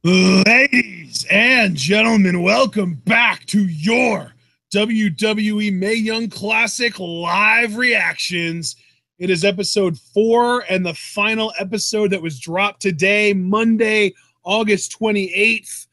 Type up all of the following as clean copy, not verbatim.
Ladies and gentlemen, welcome back to your WWE Mae Young Classic live reactions. It is episode 4 and the final episode that was dropped today, Monday, August 28th.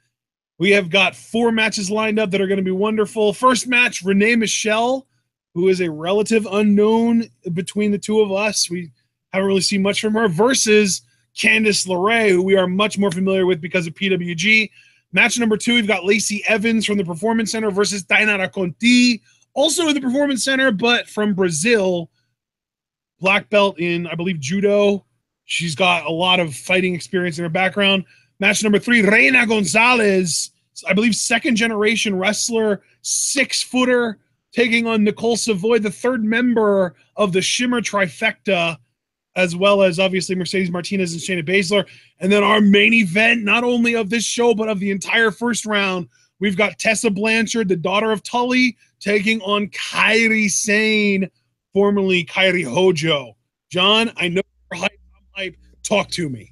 We have got 4 matches lined up that are going to be wonderful. First match, Renee Michelle, who is a relative unknown between the two of us. We haven't really seen much from her, versus Candice LeRae, who we are much more familiar with because of PWG. Match number 2, we've got Lacey Evans from the Performance Center versus Taynara Conti, also in the Performance Center, but from Brazil. Black belt in, I believe, judo. She's got a lot of fighting experience in her background. Match number 3, Reina Gonzalez, I believe second-generation wrestler, 6-footer, taking on Nicole Savoy, the third member of the Shimmer Trifecta, as well as obviously Mercedes Martinez and Shayna Baszler. And then our main event, not only of this show, but of the entire first round, we've got Tessa Blanchard, the daughter of Tully, taking on Kairi Sane, formerly Kairi Hojo. John, I know you're hype. I'm hype. Talk to me.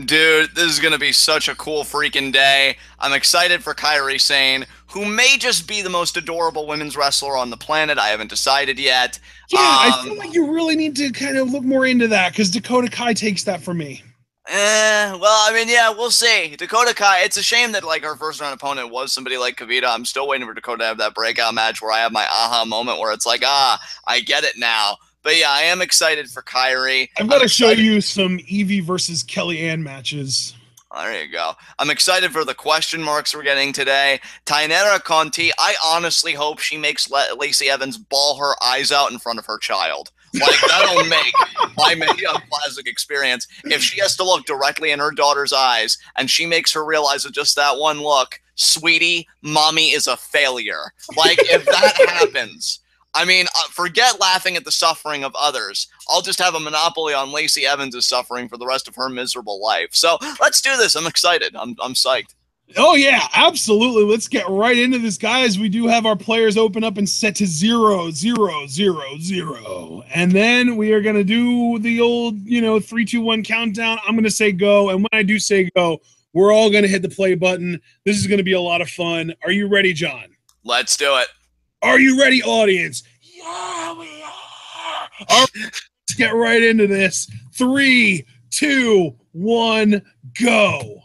Dude, this is going to be such a cool freaking day. I'm excited for Kairi Sane, who may just be the most adorable women's wrestler on the planet. I haven't decided yet. Yeah, I feel like you really need to kind of look more into that, because Dakota Kai takes that from me. Well, I mean, yeah, we'll see. Dakota Kai, it's a shame that, like, her first round opponent was somebody like Kavita. I'm still waiting for Dakota to have that breakout match where I have my aha moment where it's like, I get it now. But yeah, I am excited for Kairi. I've got to show you some Evie versus Kellyanne matches. There you go. I'm excited for the question marks we're getting today. Taynara Conti, I honestly hope she makes Lacey Evans bawl her eyes out in front of her child. Like, that'll make my Mae Young Classic experience. If she has to look directly in her daughter's eyes and she makes her realize with just that one look, sweetie, mommy is a failure. Like, if that happens, I mean, forget laughing at the suffering of others. I'll just have a monopoly on Lacey Evans' suffering for the rest of her miserable life. So let's do this. I'm excited. I'm psyched. Oh, yeah, absolutely. Let's get right into this, guys. We do have our players open up and set to 0, 0, 0, 0. And then we are going to do the old, 3, 2, 1 countdown. I'm going to say go. And when I do say go, we're all going to hit the play button. This is going to be a lot of fun. Are you ready, John? Let's do it. Are you ready, audience? Yeah, we are. All right, let's get right into this. 3, 2, 1, go.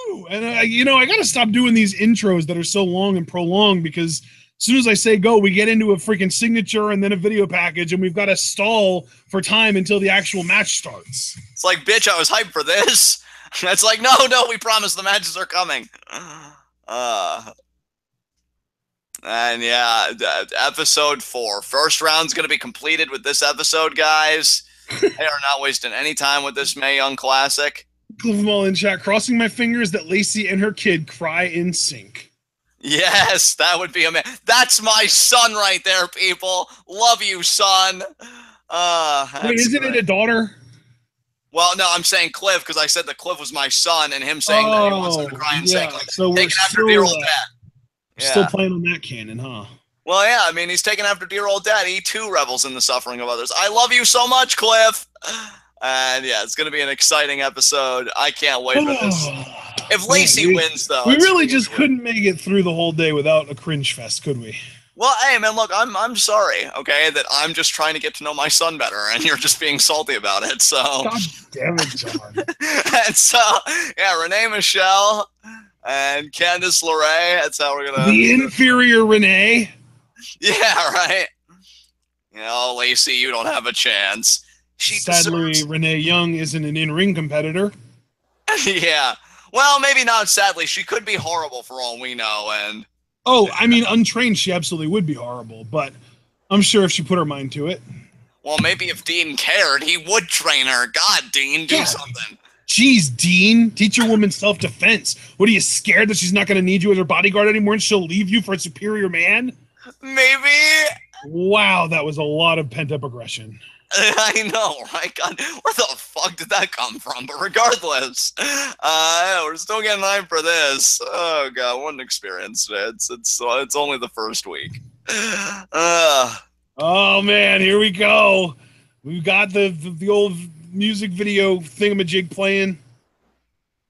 Ooh, and I got to stop doing these intros that are so long and prolonged, because as soon as I say go, we get into a freaking signature and then a video package, and we've got to stall for time until the actual match starts. It's like, bitch, I was hyped for this. It's like, no, we promise the matches are coming. And yeah, episode 4. First round's going to be completed with this episode, guys. They are not wasting any time with this Mae Young Classic. Cliff all in chat, crossing my fingers that Lacey and her kid cry in sync. Yes, that would be amazing. That's my son right there, people. Love you, son. Wait, isn't it a daughter? Well, no, I'm saying Cliff, because I said that Cliff was my son, and him saying that he wants him to cry in sync. Like, so taking after dear old dad. Still playing on that canon, huh? Well, yeah, I mean, he's taking after dear old dad. He too revels in the suffering of others. I love you so much, Cliff. And yeah, it's going to be an exciting episode. I can't wait for this. If Lacey wins, though, we really just couldn't make it through the whole day without a cringe fest, could we? Well, hey, man, look, I'm sorry, okay, that I'm just trying to get to know my son better, and you're just being salty about it. So, God damn it, John. And so, yeah, Renee Michelle and Candice LeRae. That's how we're gonna. The inferior Renee. Yeah, right. Lacey, you don't have a chance. Sadly, Renee Young isn't an in-ring competitor. Yeah. Well, maybe not sadly. She could be horrible for all we know. And I mean, untrained, she absolutely would be horrible. But I'm sure if she put her mind to it. Well, maybe if Dean cared, he would train her. God, Dean, do something. Jeez, Dean, teach your woman self-defense. What, are you scared that she's not going to need you as her bodyguard anymore and she'll leave you for a superior man? Maybe. Wow, that was a lot of pent-up aggression. I know, right? God, where the fuck did that come from? But regardless, we're still getting hyped for this. Oh god, what an experience! It's only the first week. Oh man, here we go. We've got the old music video thingamajig playing.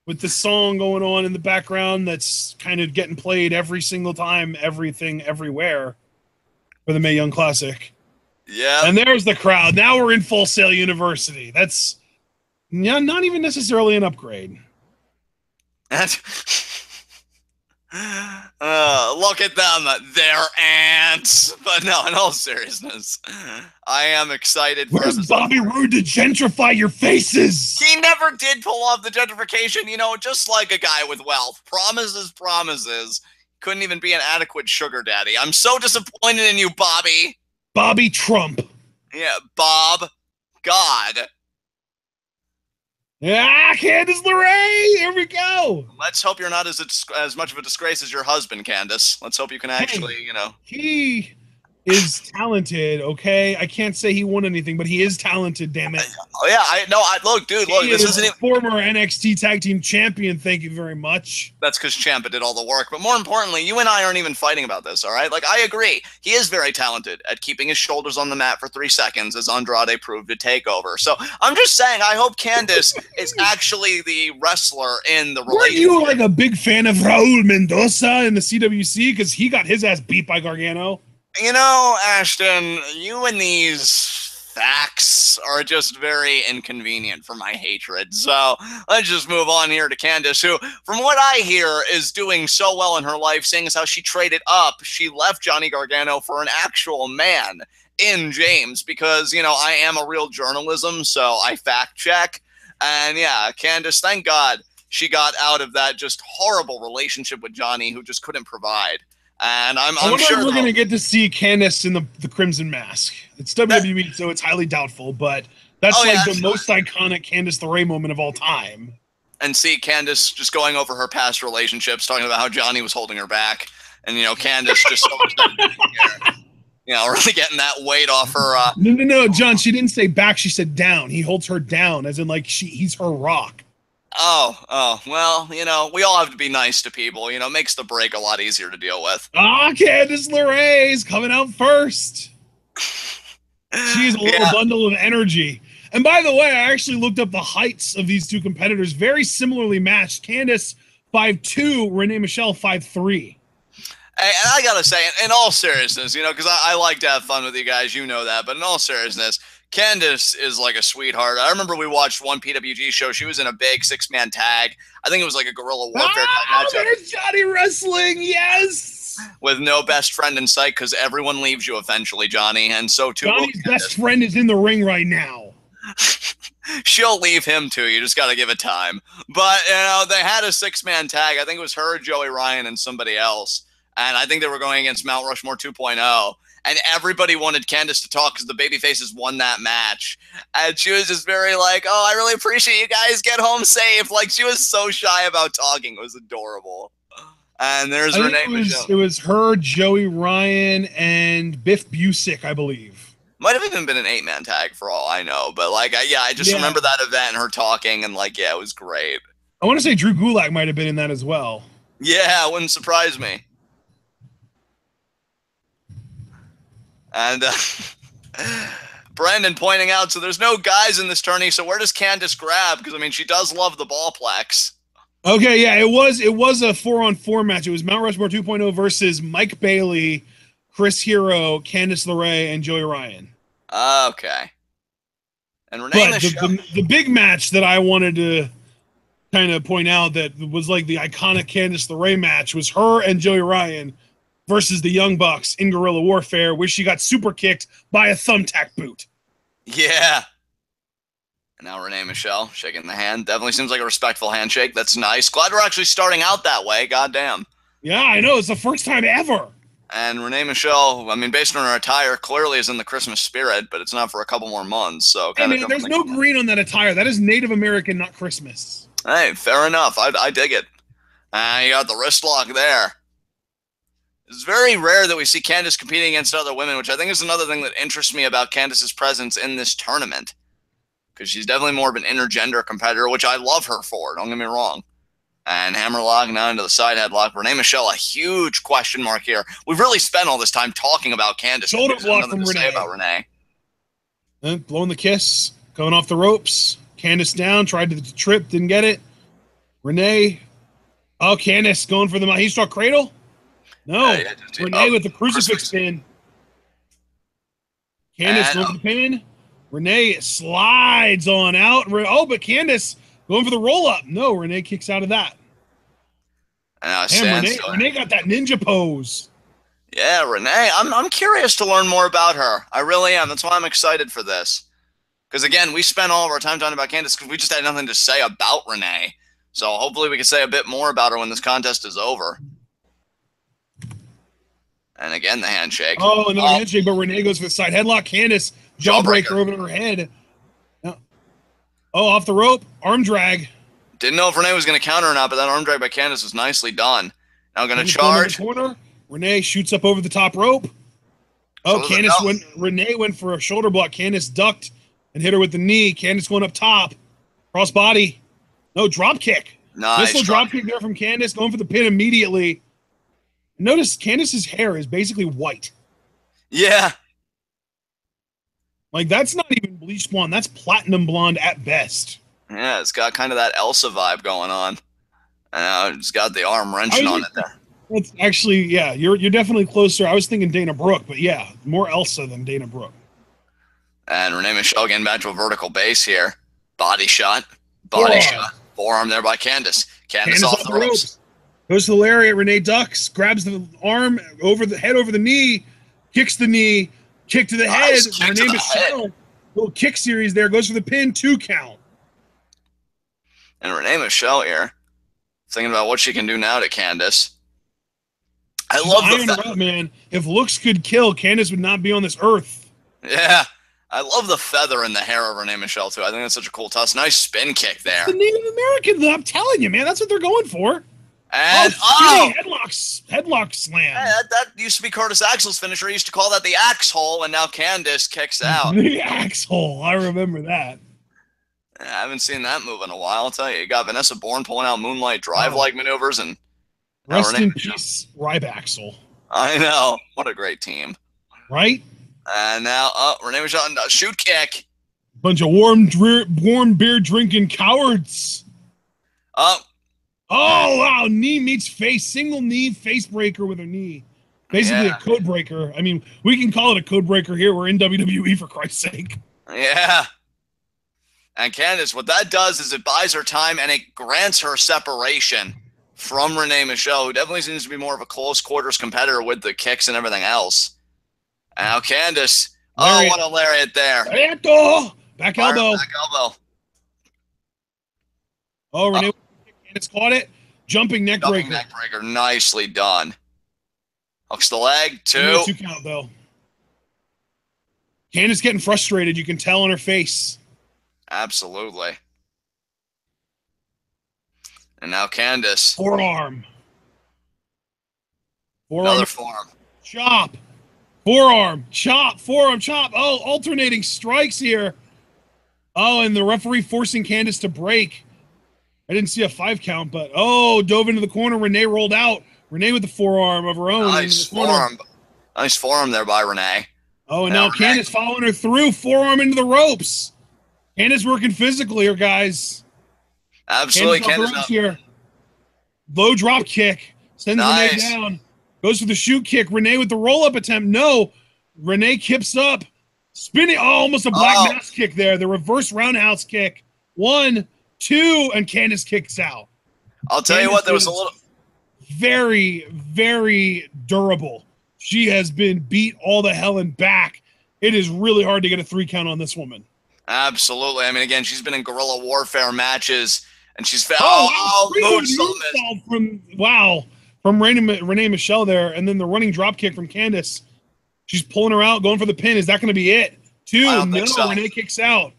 with the song going on in the background that's kind of getting played every single time, everything, everywhere for the Mae Young Classic. Yeah. And there's the crowd. Now we're in Full Sail University. That's not even necessarily an upgrade. Look at them. They're ants. But no, in all seriousness, I am excited for Where's Bobby Roode to gentrify your faces? He never did pull off the gentrification, you know, just like a guy with wealth. Promises. Couldn't even be an adequate sugar daddy. I'm so disappointed in you, Bobby. Bobby Trump. Yeah, Bob. God. Ah, Candice LeRae. Here we go. Let's hope you're not as much of a disgrace as your husband, Candice. Let's hope you can actually, you know. He is talented, okay? I can't say he won anything, but he is talented, damn it. Oh, yeah. Look, dude, look. This isn't even former NXT Tag Team Champion. Thank you very much. That's because Ciampa did all the work. But more importantly, you and I aren't even fighting about this, all right? Like, I agree. He is very talented at keeping his shoulders on the mat for 3 seconds, as Andrade proved at TakeOver. So I'm just saying, I hope Candice is actually the wrestler in the relationship. Weren't you like a big fan of Raul Mendoza in the CWC? Because he got his ass beat by Gargano. You know, Ashton, you and these facts are just very inconvenient for my hatred. So let's just move on here to Candice, who, from what I hear, is doing so well in her life, seeing as how she traded up. She left Johnny Gargano for an actual man in James because, you know, I am a real journalism, so I fact check. And yeah, Candice, thank God she got out of that just horrible relationship with Johnny, who just couldn't provide. And I'm sure we're going to get to see Candice in the Crimson Mask. It's WWE, so it's highly doubtful, but that's the most iconic Candice LeRae moment of all time. And see Candice just going over her past relationships, talking about how Johnny was holding her back. And, you know, Candice just so excited, you know, really getting that weight off her. No, John, she didn't say back. She said down. He holds her down, as in, like, he's her rock. Oh, well, you know, we all have to be nice to people. You know, it makes the break a lot easier to deal with. Candice LeRae's coming out first. She's a little bundle of energy. And by the way, I actually looked up the heights of these two competitors, very similarly matched. Candice 5'2", Renee Michelle 5'3". And I gotta say, in all seriousness, you know, because I like to have fun with you guys, you know that, but in all seriousness, Candice is like a sweetheart. I remember we watched one PWG show. She was in a big 6-man tag. I think it was like a guerrilla warfare type matchup. There's Johnny Wrestling, yes! With no best friend in sight, because everyone leaves you eventually, Johnny, and so too Johnny's best friend is in the ring right now. She'll leave him too. You just got to give it time. But, you know, they had a 6-man tag. I think it was her, Joey Ryan, and somebody else. And I think they were going against Mount Rushmore 2.0. And everybody wanted Candice to talk because the babyfaces won that match. And she was just very like, oh, I really appreciate you guys. Get home safe. Like, she was so shy about talking. It was adorable. And there's Renee Michelle. It was her, Joey Ryan, and Biff Busick, I believe. Might have even been an 8-man tag for all I know. But, like, I just remember that event and her talking. And, like, yeah, it was great. I want to say Drew Gulak might have been in that as well. Yeah, it wouldn't surprise me. And Brandon pointing out, so there's no guys in this tourney, so where does Candice grab? Because, I mean, she does love the ballplex. Okay, yeah, it was a 4-on-4 match. It was Mount Rushmore 2.0 versus Mike Bailey, Chris Hero, Candice LeRae, and Joey Ryan. Okay. And Renee Michelle. The big match that I wanted to kind of point out that was like the iconic Candice LeRae match was her and Joey Ryan versus the Young Bucks in Guerrilla Warfare, where she got super kicked by a thumbtack boot. Yeah. And now Renee Michelle shaking the hand. Definitely seems like a respectful handshake. That's nice. Glad we're actually starting out that way. Goddamn. Yeah, I know. It's the first time ever. And Renee Michelle, I mean, based on her attire, clearly is in the Christmas spirit, but it's not for a couple more months. So, I mean, there's no green on that attire. That is Native American, not Christmas. Hey, fair enough. I dig it. You got the wrist lock there. It's very rare that we see Candice competing against other women, which I think is another thing that interests me about Candice's presence in this tournament. Because she's definitely more of an intergender competitor, which I love her for, don't get me wrong. And hammerlock now into the side headlock. Renee Michelle, a huge question mark here. We've really spent all this time talking about Candice. Shoulder block from Renee. About Renee. And blowing the kiss, going off the ropes. Candice down, tried to trip, didn't get it. Renee. Oh, Candice going for the heat stroke cradle. No, Renee with the crucifix pin. Candice going for the pin. Renee slides on out. Oh, but Candice going for the roll up. No, Renee kicks out of that. Damn, Renee got that ninja pose. Yeah, Renee. I'm curious to learn more about her. I really am. That's why I'm excited for this. Because again, we spent all of our time talking about Candice because we just had nothing to say about Renee. So hopefully we can say a bit more about her when this contest is over. And again, the handshake. Oh, another handshake, but Renee goes for the side headlock. Candice, jawbreaker over her head. Oh, off the rope, arm drag. Didn't know if Renee was going to counter or not, but that arm drag by Candice was nicely done. Now going to charge. Corner. Renee shoots up over the top rope. Oh, Renee went for a shoulder block. Candice ducked and hit her with the knee. Candice going up top. Cross body. No, drop kick. Nice. Missile drop kick there from Candice, going for the pin immediately. Notice Candice's hair is basically white. Yeah. Like, that's not even bleach blonde. That's platinum blonde at best. Yeah, it's got kind of that Elsa vibe going on. It's got the arm wrenching on it there. It's actually, yeah, you're definitely closer. I was thinking Dana Brooke, but yeah, more Elsa than Dana Brooke. And Renee Michelle getting back to a vertical base here. Body shot. Body shot. Forearm there by Candice. Candice off the ropes. Goes to the lariat. Renee ducks, grabs the arm over the head, over the knee, kicks the knee, kick to the head. Renee Michelle, little kick series there, goes for the pin, 2 count. And Renee Michelle here, thinking about what she can do now to Candice. I love the fact, man. If looks could kill, Candice would not be on this earth. Yeah. I love the feather in the hair of Renee Michelle, too. I think that's such a cool touch. Nice spin kick there. It's the Native American, I'm telling you, man. That's what they're going for. And, headlock slam. Yeah, that used to be Curtis Axel's finisher. He used to call that the axe hole, and now Candice kicks out. The axe hole. I remember that. Yeah, I haven't seen that move in a while, I'll tell you. You got Vanessa Bourne pulling out Moonlight Drive-like maneuvers. And rest in peace, Rybaxel. I know. What a great team. Right? And now, Renee Michelle, shoot kick. Bunch of warm beer drinking cowards. Oh, wow. Knee meets face. Single knee face breaker with her knee. Basically a code breaker. I mean, we can call it a code breaker here. We're in WWE, for Christ's sake. Yeah. And Candice, what that does is it buys her time and it grants her separation from Renee Michelle, who definitely seems to be more of a close quarters competitor with the kicks and everything else. And now Candice. Oh, what a lariat there. Back elbow. Back elbow. Oh, Renee. Candice caught it. Jumping neck breaker. Neck breaker. Nicely done. Hooks the leg. 2. 2 count, though. Candice getting frustrated. You can tell on her face. Absolutely. And now Candice. Forearm. Another forearm. Chop. Forearm. Chop. Forearm. Chop. Oh, alternating strikes here. Oh, and the referee forcing Candice to break. I didn't see a 5 count, but dove into the corner. Renee rolled out. Renee with the forearm of her own. Nice forearm. Nice forearm there by Renee. Oh, and now Candice following her through. Forearm into the ropes. Candice working physically here, guys. Absolutely. Candice here. Low drop kick. Sends Renee down. Goes for the shoot kick. Renee with the roll-up attempt. No. Renee kips up. Spinning. Oh, almost a black mass kick there. The reverse roundhouse kick. 1, 2, and Candice kicks out. I'll tell you what, there was a little... Very, very durable. She has been beat all the hell and back. It is really hard to get a 3 count on this woman. Absolutely. I mean, again, she's been in guerrilla warfare matches, and she's found... From Renee Michelle there, and then the running drop kick from Candice. She's pulling her out, going for the pin. Is that going to be it? 2, no, Renee kicks out.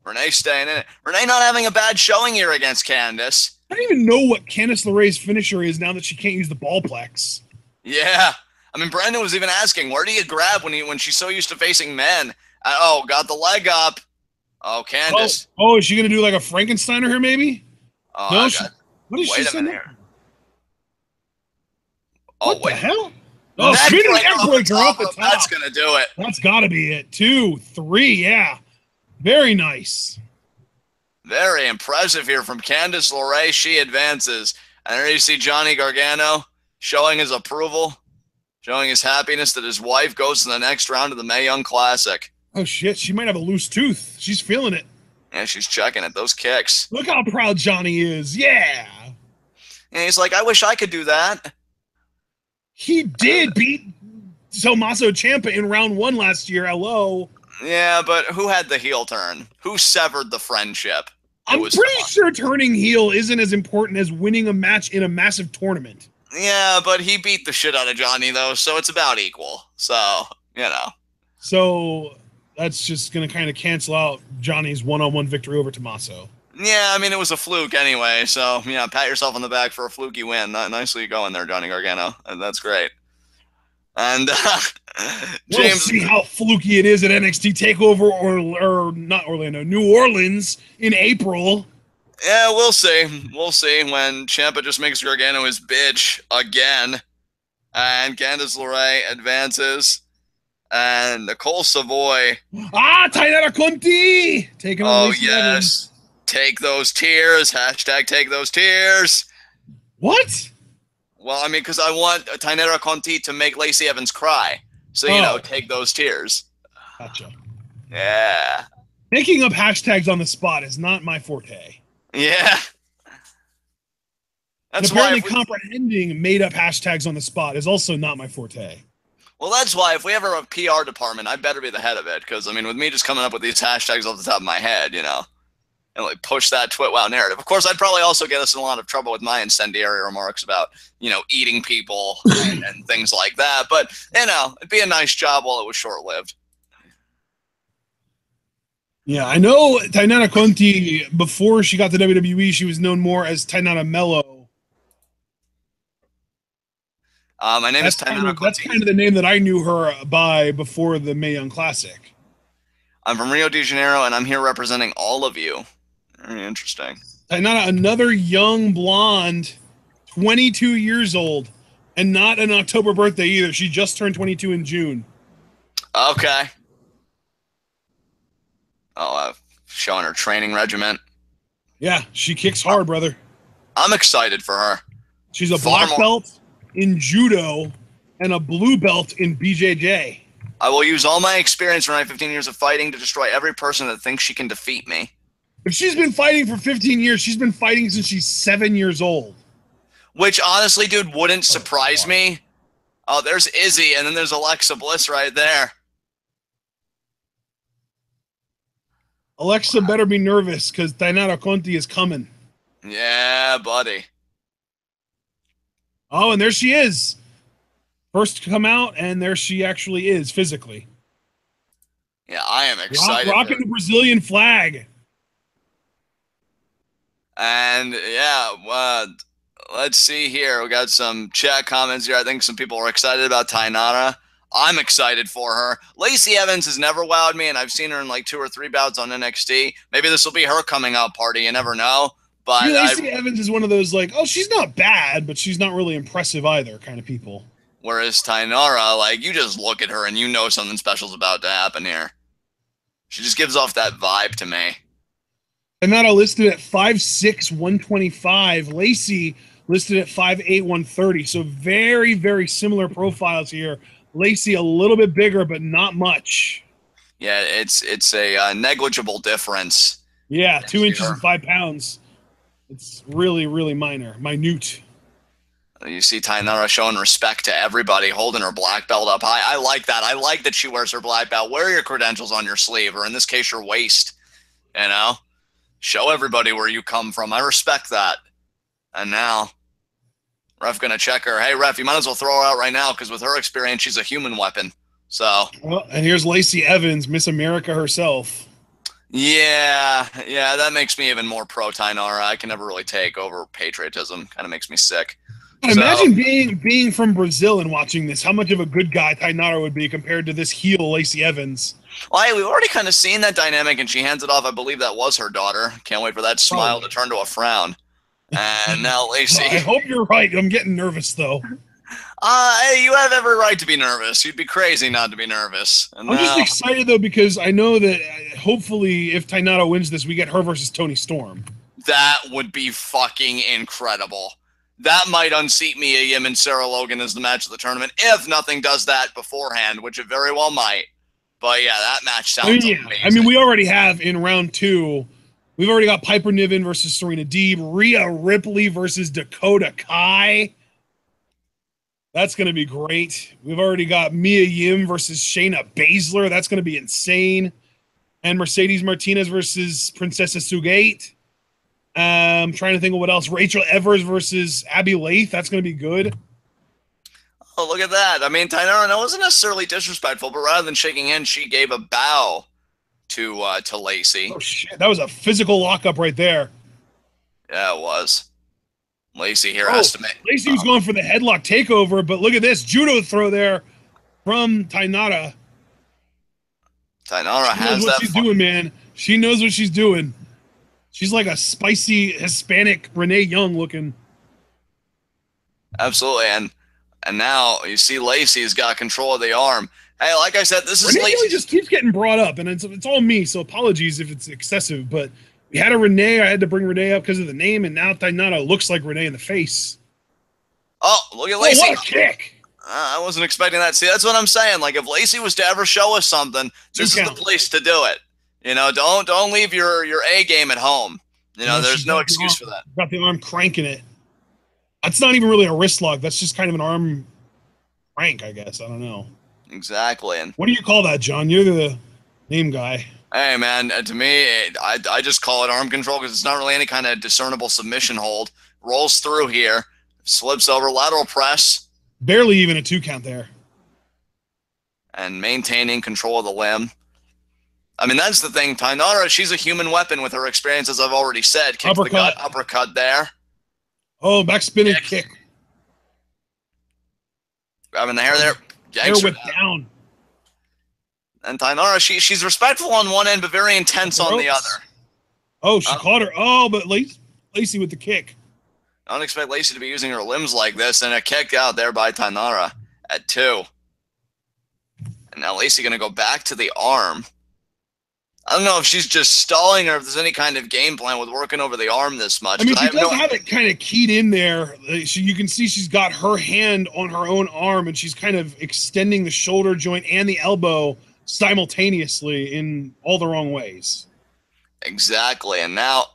Renee staying in it. Renee not having a bad showing here against Candice. I don't even know what Candice LeRae's finisher is now that she can't use the ballplex. Yeah. I mean, Brandon was even asking, where do you grab when she's so used to facing men? Got the leg up. Oh, Candice. Oh, is she going to do like a Frankensteiner here, maybe? Oh, no, what is she saying? Oh, what the hell? Oh, spinning neck breaker off the top. That's going to do it. That's got to be it. 2, 3, yeah. Very nice. Very impressive here from Candice LeRae. She advances. And there you see Johnny Gargano showing his approval, showing his happiness that his wife goes to the next round of the Mae Young Classic. Oh, shit. She might have a loose tooth. She's feeling it. Yeah, she's checking it. Those kicks. Look how proud Johnny is. Yeah. And he's like, I wish I could do that. He did beat Tommaso Ciampa in round 1 last year. Hello. Yeah, but who had the heel turn? Who severed the friendship? I'm pretty sure turning heel isn't as important as winning a match in a massive tournament. Yeah, but he beat the shit out of Johnny, though, so it's about equal. So, you know. So that's just going to kind of cancel out Johnny's one-on-one victory over Tommaso. Yeah, I mean, it was a fluke anyway, so, yeah, pat yourself on the back for a fluky win. Nicely going there, Johnny Gargano. That's great. And we'll see how fluky it is at NXT TakeOver or not Orlando, New Orleans in April. Yeah, we'll see. We'll see when Ciampa just makes Gargano his bitch again. And Candice LeRae advances. And Nicole Savoy. Taynara Conti! Taking on Lacey Evans. Take those tears. Hashtag take those tears. What? Well, I mean, because I want Taynara Conti to make Lacey Evans cry. So, you know, take those tears. Gotcha. Yeah. Making up hashtags on the spot is not my forte. Yeah. That's and apparently comprehending made-up hashtags on the spot is also not my forte. Well, that's why if we ever have a PR department, I better be the head of it. Because, I mean, with me just coming up with these hashtags off the top of my head, you know, and like push that twit-wow narrative. Of course, I'd probably also get us in a lot of trouble with my incendiary remarks about, you know, eating people and things like that. But, you know, it'd be a nice job while it was short-lived. Yeah, I know Taynara Conti, before she got to WWE, she was known more as Taynara Mello. My name is Taynara Conti. That's kind of the name that I knew her by before the Mae Young Classic. I'm from Rio de Janeiro, and I'm here representing all of you. Very interesting. Taynara, another young blonde, 22 years old, and not an October birthday either. She just turned 22 in June. Okay. Oh, showing her training regiment. Yeah, she kicks hard, brother. I'm excited for her. She's a black belt in judo and a blue belt in BJJ. I will use all my experience from my 15 years of fighting to destroy every person that thinks she can defeat me. If she's been fighting for 15 years, she's been fighting since she's 7 years old. Which, honestly, dude, wouldn't surprise me. Oh, there's Izzy, and then there's Alexa Bliss right there. Alexa better be nervous, because Taynara Conti is coming. Yeah, buddy. Oh, and there she is. First to come out, and there she actually is, physically. Yeah, I am excited. Rocking the Brazilian flag. And, yeah, let's see here. We got some chat comments here. I think some people are excited about Taynara. I'm excited for her. Lacey Evans has never wowed me, and I've seen her in like 2 or 3 bouts on NXT. Maybe this will be her coming out party. You never know. But Lacey Evans is one of those, like, oh, she's not bad, but she's not really impressive either kind of people. Whereas Taynara, like, you just look at her and you know something special's about to happen here. She just gives off that vibe to me. Taynara listed at 5'6", 125. Lacey listed at 5'8", 130. So very, very similar profiles here. Lacey a little bit bigger, but not much. Yeah, it's a negligible difference. Yeah, 2 inches and 5 pounds. It's really, really minute. You see Taynara showing respect to everybody, holding her black belt up high. I like that. I like that she wears her black belt. Wear your credentials on your sleeve, or in this case, your waist. You know? Show everybody where you come from. I respect that. And now, ref gonna check her. Hey, ref, you might as well throw her out right now, because with her experience, she's a human weapon. So. Well, and here's Lacey Evans, Miss America herself. Yeah, that makes me even more pro Taynara. I can never really take over patriotism. Kind of makes me sick. Imagine being from Brazil and watching this. How much of a good guy Taynara would be compared to this heel Lacey Evans. Well, we've already kind of seen that dynamic, and she hands it off. I believe that was her daughter. Can't wait for that smile to turn to a frown. And now Lacey. I hope you're right. I'm getting nervous, though. You have every right to be nervous. You'd be crazy not to be nervous. And I'm just excited, though, because I know that hopefully if Taynara wins this, we get her versus Toni Storm. That would be fucking incredible. That might unseat Mia Yim and Sarah Logan as the match of the tournament, if nothing does that beforehand, which it very well might. But yeah, that match sounds amazing. I mean, we already have in round 2, we've already got Piper Niven versus Serena Deeb, Rhea Ripley versus Dakota Kai. That's going to be great. We've already got Mia Yim versus Shayna Baszler. That's going to be insane. And Mercedes Martinez versus Princessa Sugate. I'm trying to think of what else. Rachel Evers versus Abby Laith. That's going to be good. Oh, look at that. I mean, Taynara wasn't necessarily disrespectful, but rather than shaking hands, she gave a bow to Lacey. Oh, shit. That was a physical lockup right there. Yeah, it was. Lacey here has to make... Lacey was going for the headlock takeover, but look at this. Judo throw there from Taynara. Taynara has what she's doing, man. She knows what she's doing. She's like a spicy Hispanic Renee Young looking. Absolutely, and now you see Lacey's got control of the arm. Hey, like I said, this is Renee Lacey. just keeps getting brought up, and it's all me, so apologies if it's excessive, but we had a Renee. I had to bring Renee up because of the name, and now Taynara looks like Renee in the face. Oh, look at Lacey. What a kick. I wasn't expecting that. See, that's what I'm saying. Like, if Lacey was to ever show us something, this is the place to do it. You know, don't leave your A game at home. You know, there's no excuse for that. Got the arm cranking it. That's not even really a wrist lock. That's just kind of an arm crank, I guess. I don't know. Exactly. And what do you call that, John? You're the name guy. Hey, man, to me, I just call it arm control because it's not really any kind of discernible submission hold. Rolls through here, slips over, lateral press. Barely even a 2 count there. And maintaining control of the limb. I mean, that's the thing. Taynara, she's a human weapon with her experience, as I've already said. Kick to the gut, uppercut there. Oh, back spinning kick. Grabbing the hair there. Hair whip down. And Taynara, she's respectful on one end, but very intense on the other. Oh, she caught her. Oh, but Lacey with the kick. I don't expect Lacey to be using her limbs like this, and a kick out there by Taynara at 2. And now Lacey going to go back to the arm. I don't know if she's just stalling or if there's any kind of game plan with working over the arm this much. I mean, she does have it kind of keyed in there. You can see she's got her hand on her own arm, and she's kind of extending the shoulder joint and the elbow simultaneously in all the wrong ways. Exactly. And now...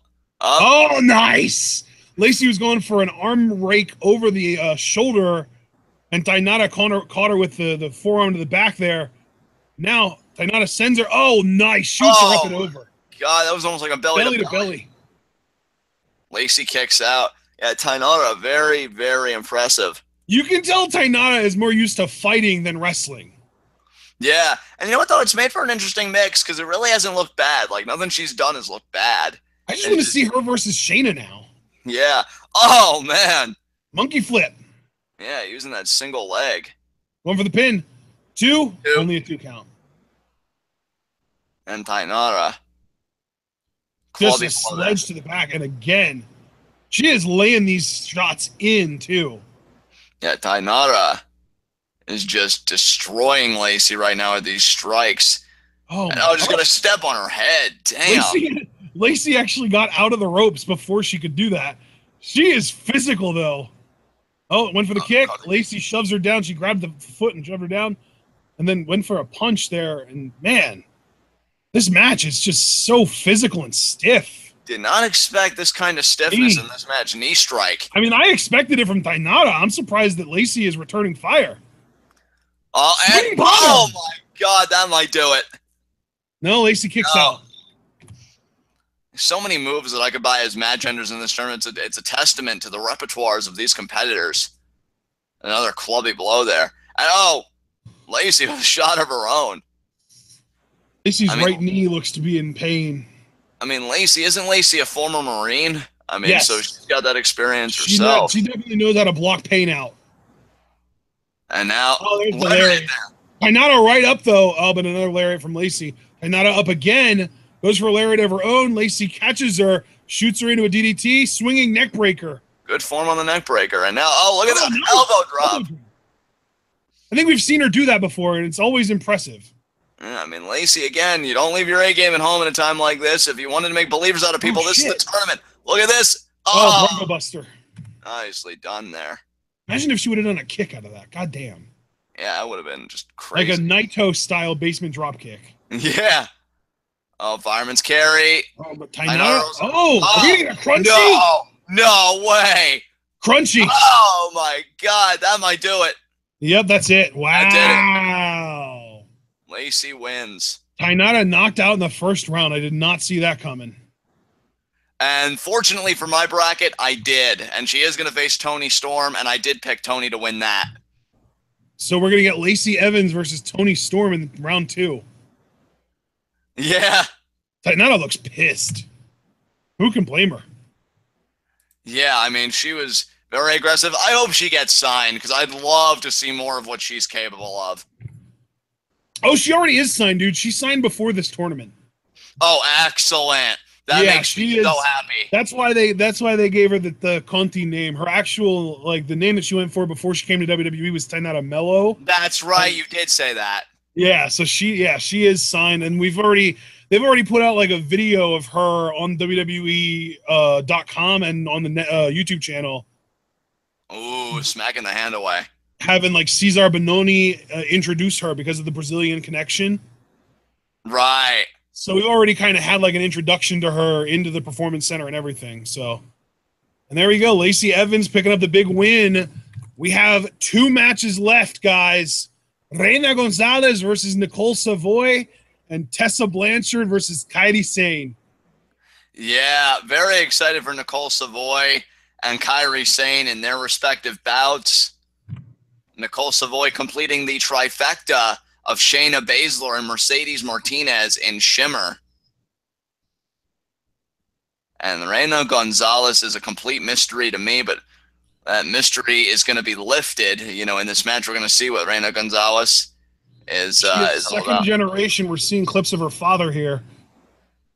Oh, nice! Lacey was going for an arm rake over the shoulder, and Taynara caught her with the forearm to the back there. Now... Taynara sends her. Oh, nice. Shoots her up and over. God, that was almost like a belly to belly. Lacey kicks out. Yeah, Taynara, very, very impressive. You can tell Taynara is more used to fighting than wrestling. Yeah. And you know what, though? It's made for an interesting mix because it really hasn't looked bad. Like, nothing she's done has looked bad. I just want to see her versus Shayna now. Yeah. Oh, man. Monkey flip. Yeah, using that single leg. One for the pin. 2. Only a 2 count. And Taynara. Just a sledge to the back. And again, she is laying these shots in, too. Yeah, Taynara is just destroying Lacey right now with these strikes. Oh, and I was just going to step on her head. Damn. Lacey actually got out of the ropes before she could do that. She is physical, though. Oh, went for the kick. God. Lacey shoves her down. She grabbed the foot and shoved her down. And then went for a punch there. And, man... This match is just so physical and stiff. Did not expect this kind of stiffness in this match. Knee strike. I mean, I expected it from Taynara. I'm surprised that Lacey is returning fire. Oh, and oh my God, that might do it. No, Lacey kicks out. So many moves that I could buy as match enders in this tournament. It's a testament to the repertoires of these competitors. Another clubby blow there. And Lacey with a shot of her own. Lacey's right knee looks to be in pain. I mean, isn't Lacey a former Marine? I mean, so she's got that experience herself. She definitely knows how to block pain out. And now, there's the lariat. Taynara right up, though. Oh, but another lariat from Lacey. Taynara up again. Goes for a lariat of her own. Lacey catches her. Shoots her into a DDT. Swinging neck breaker. Good form on the neck breaker. And now, look at that elbow drop. I think we've seen her do that before, and it's always impressive. Yeah, I mean, Lacey, again, you don't leave your A game at home in a time like this. If you wanted to make believers out of people, this is the tournament. Look at this. Oh, Bronco Buster. Nicely done there. Imagine if she would have done a kick out of that. God damn. Yeah, that would have been just crazy. Like a Naito-style basement drop kick. Yeah. Oh, fireman's carry. Oh, but Taynara. Oh, are we getting a crunchy? No way. Crunchy. Oh, my God. That might do it. Yep, that's it. Wow. That did it. Lacey wins. Taynara knocked out in the first round. I did not see that coming. And fortunately for my bracket, I did. And she is going to face Toni Storm, and I did pick Toni to win that. So we're going to get Lacey Evans versus Toni Storm in round 2. Yeah. Taynara looks pissed. Who can blame her? Yeah, I mean, she was very aggressive. I hope she gets signed because I'd love to see more of what she's capable of. Oh, she already is signed, dude. She signed before this tournament. Oh, excellent. That makes me so happy. That's why they gave her the Conti name. Her actual, like, the name that she went for before she came to WWE was Taynara Mello. That's right. You did say that. Yeah, so she is signed, and they've already put out like a video of her on WWE.com and on the YouTube channel. Ooh, smacking the hand away. Having like Cesar Bononi introduce her because of the Brazilian connection. Right. So we already kind of had like an introduction to her into the Performance Center and everything. So, and there we go. Lacey Evans picking up the big win. We have 2 matches left, guys. Reina Gonzalez versus Nicole Savoy and Tessa Blanchard versus Kairi Sane. Yeah, very excited for Nicole Savoy and Kairi Sane in their respective bouts. Nicole Savoy completing the trifecta of Shayna Baszler and Mercedes Martinez in Shimmer. And Reina Gonzalez is a complete mystery to me, but that mystery is going to be lifted. You know, in this match, we're going to see what Reina Gonzalez is second generation. We're seeing clips of her father here.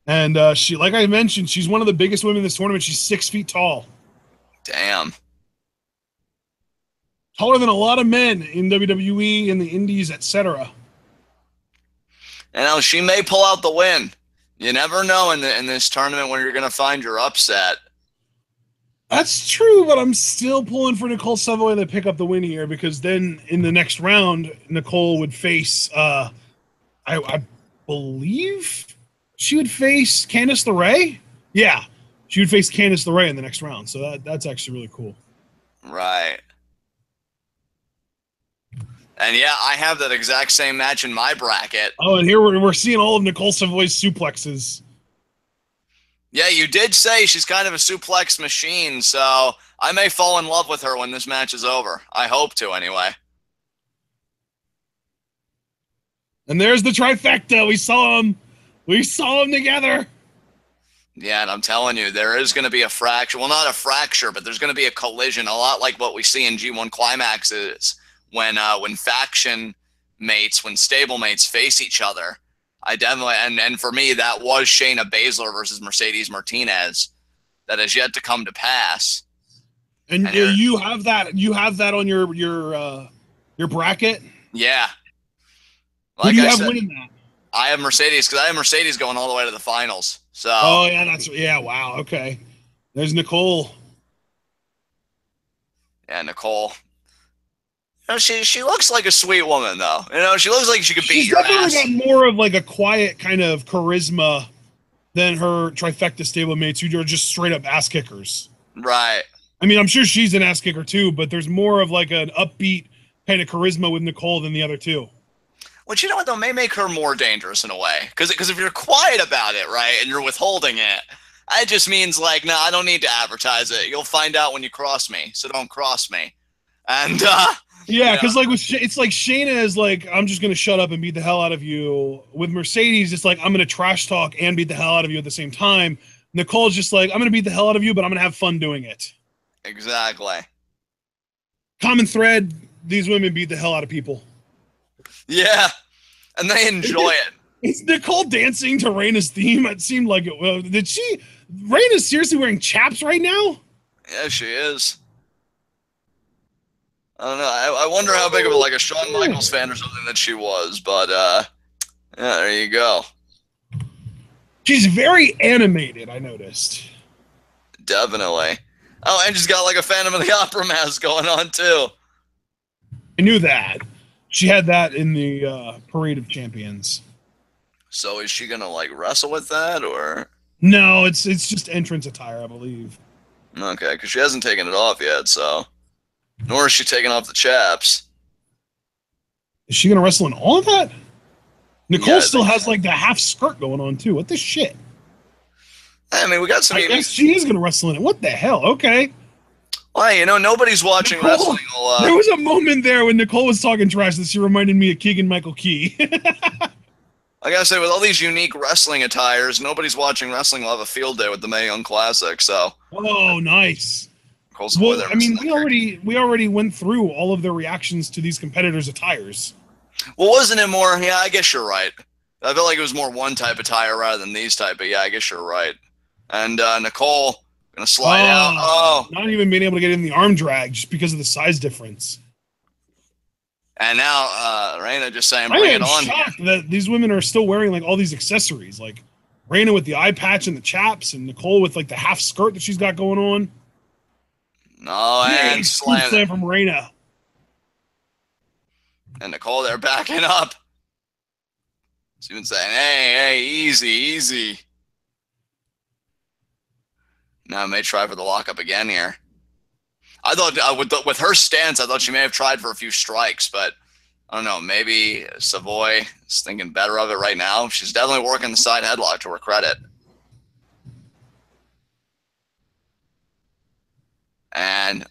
And she, like I mentioned, she's one of the biggest women in this tournament. She's 6 feet tall. Damn. Taller than a lot of men in WWE, in the Indies, etc. You know, she may pull out the win. You never know in this tournament when you're going to find your upset. That's true, but I'm still pulling for Nicole Savoy to pick up the win here because then in the next round, Nicole would face, I believe she would face Candice LeRae. Yeah, she would face Candice LeRae in the next round. So that's actually really cool. Right. And yeah, I have that exact same match in my bracket. Oh, and here we're seeing all of Nicole Savoy's suplexes. Yeah, you did say she's kind of a suplex machine, so I may fall in love with her when this match is over. I hope to, anyway. And there's the trifecta. We saw them. We saw them together. Yeah, and I'm telling you, there is going to be a fracture. Well, not a fracture, but there's going to be a collision, a lot like what we see in G1 Climaxes when faction mates, when stable mates face each other. I definitely, and for me, that was Shayna Baszler versus Mercedes Martinez. That has yet to come to pass. And you have that on your bracket? Yeah. Like Who do you have winning that? I have Mercedes because I have Mercedes going all the way to the finals. So. Oh yeah, wow, okay. There's Nicole. Yeah, Nicole. You know, she looks like a sweet woman though. You know, she looks like she could beat your ass. She's definitely got more of like a quiet kind of charisma than her trifecta stablemates who are just straight up ass kickers. Right. I mean, I'm sure she's an ass kicker too, but there's more of like an upbeat kind of charisma with Nicole than the other two. Which, you know what, though, may make her more dangerous in a way. Because if you're quiet about it, right, and you're withholding it, it just means, like, no, I don't need to advertise it. You'll find out when you cross me, so don't cross me. And, yeah, because, like, it's like Shayna is like, I'm just going to shut up and beat the hell out of you. With Mercedes, it's like, I'm going to trash talk and beat the hell out of you at the same time. Nicole's just like, I'm going to beat the hell out of you, but I'm going to have fun doing it. Exactly. Common thread, these women beat the hell out of people. Yeah, and they enjoy it. Is Nicole dancing to Reina's theme? It seemed like it. Well, did she? Reina's seriously wearing chaps right now? Yeah, she is. I don't know. I wonder how big of a Shawn Michaels fan or something that she was, but yeah, there you go. She's very animated, I noticed. Definitely. Oh, and she's got like a Phantom of the Opera mask going on too. I knew that. She had that in the Parade of Champions. So is she gonna like wrestle with that, or? No, it's just entrance attire, I believe. Okay, because she hasn't taken it off yet, so. Nor is she taking off the chaps. Is she gonna wrestle in all of that? Nicole Yeah, still has like the half skirt going on too. What the shit? I mean, we got some. I guess she is gonna wrestle in it. What the hell? Okay. Well, you know, nobody's watching Nicole, wrestling. There was a moment there when Nicole was talking trash that she reminded me of Keegan-Michael Key. I gotta say, with all these unique wrestling attires, nobody's watching wrestling will have a field day with the Mae Young Classic. So. Oh, nice. Well, I mean, we already went through all of the reactions to these competitors' attires. Well, wasn't it more? Yeah, I guess you're right. I felt like it was more one type of attire rather than these type. But yeah, I guess you're right. And Nicole gonna slide out. Oh, not even being able to get in the arm drag just because of the size difference. And now Reina just saying, "Bring it on." I'm shocked that these women are still wearing like all these accessories, like Reina with the eye patch and the chaps, and Nicole with like the half skirt that she's got going on. No, and slam from Reina. And Nicole, they're backing up. She's even saying, hey, easy, easy. Now I may try for the lockup again here. I thought with her stance, I thought she may have tried for a few strikes, but I don't know. Maybe Savoy is thinking better of it right now. She's definitely working the side headlock to her credit. And,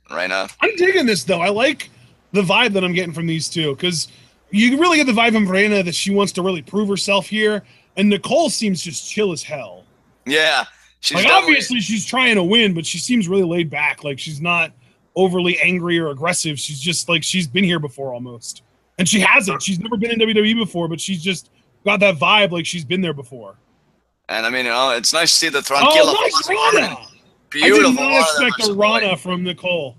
Reina. I'm digging this, though. I like the vibe that I'm getting from these two, because you really get the vibe from Reina that she wants to really prove herself here, and Nicole seems just chill as hell. Yeah. She's like, obviously, she's trying to win, but she seems really laid back. Like, she's not overly angry or aggressive. She's just, like, she's been here before almost. And she hasn't. She's never been in WWE before, but she's just got that vibe like she's been there before. And, I mean, it's nice to see the Tranquila. Oh, nice Rana! Beautiful. I did not expect a Rana from Nicole.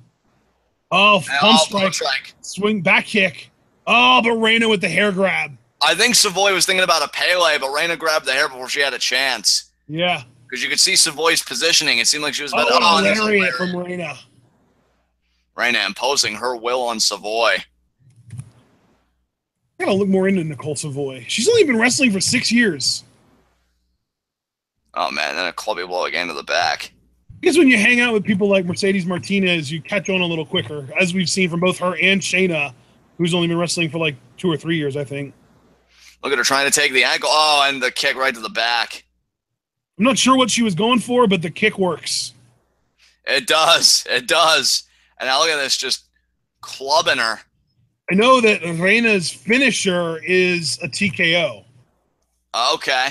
Oh, pump strike. Swing, back kick. Oh, but Reina with the hair grab. I think Savoy was thinking about a Pele, but Reina grabbed the hair before she had a chance. Yeah. Because you could see Savoy's positioning. It seemed like she was about lariat from Reina. Reina imposing her will on Savoy. I gotta look more into Nicole Savoy. She's only been wrestling for 6 years. Oh, man. Then a clubby blow again to the back. I guess when you hang out with people like Mercedes Martinez, you catch on a little quicker, as we've seen from both her and Shayna, who's only been wrestling for like 2 or 3 years, I think. Look at her trying to take the ankle. Oh, and the kick right to the back. I'm not sure what she was going for, but the kick works. It does. It does. And now look at this, just clubbing her. I know that Reina's finisher is a TKO. Okay.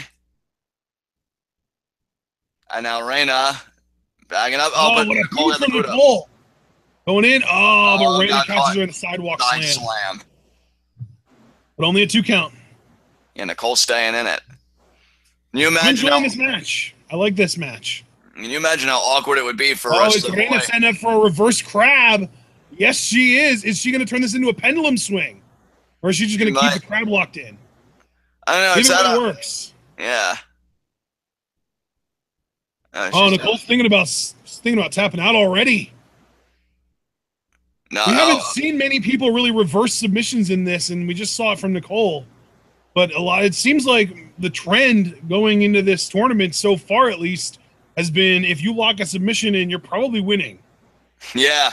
And now Reina bagging up. Oh, but what a move from Nicole. Going in. Oh, but Reina catches her in the sidewalk slam. But only a 2 count. Yeah, Nicole staying in it. Can you imagine enjoying this match? I like this match. Can you imagine how awkward it would be for us? Oh, is Reina setting up for a reverse crab? Yes, she is. Is she going to turn this into a pendulum swing? Or is she just going to keep the crab locked in? I don't know. It works. Yeah. Nicole's thinking about tapping out already. No, we haven't seen many people really reverse submissions in this, and we just saw it from Nicole. But it seems like the trend going into this tournament so far, at least, has been if you lock a submission in, you're probably winning. Yeah.